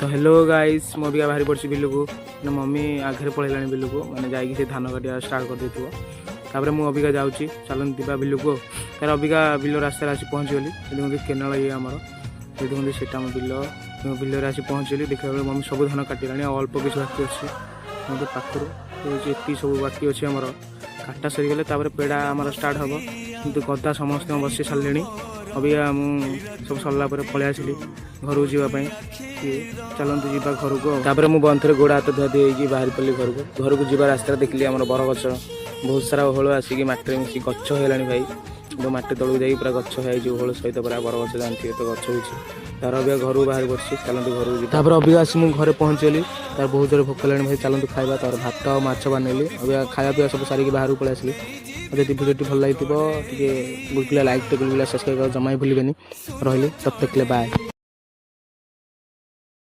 तो hello guys मो अबिका बाहरी पड़ी बिल को मम्मी आगे पलैला बिल को मैंने जाइए धान काटिया स्टार्ट कर देथिबो तापर मु अबिका जाऊँगी चलते दिबा बिल को तार अबिका बिल रास्तार आसी पहुँचीगली ये केनाल ये आमर ये सीटा आम बिल बिल आसी पहुँचली देखा मम्मी सब धान काटिला अल्प किसी बाकी अच्छे मतलब पाखर ये सब बाकी अच्छे आमर काटा सरीगले पेड़ा आमर स्टार्ट हम कितु गदा समस्त बसी सारे अबिका मुझे सब सरला पलि आसली घर को जावाई चलते जा घर को तापर मुझे बंधे गोड़ हाथ धुआ धुई बाहर पड़ी घर को जा रास्ता देखिली आम बरगछ बहुत सारा होल आसिक मटी मिसी गच है भाई तो मटी तौक जा पूरा गच है होल सहित पूरा बरगछ जानते तो गच हो तार अबिका घर को बाहर पड़ी चलते घर को तापर अबिका आसी मुझे घरे पहुँचली तार बहुत जोर भोक लानी भाई चलते खाଇବା तार भात और माछ बनेली अबिका खाया पीवा सब सारिक बाहर को पलि आसली जब भिडियो भल लगे गुलगुला लाइक तो गुलगुला सब्सक्राइब जमा भूलें रही तब तक बाय।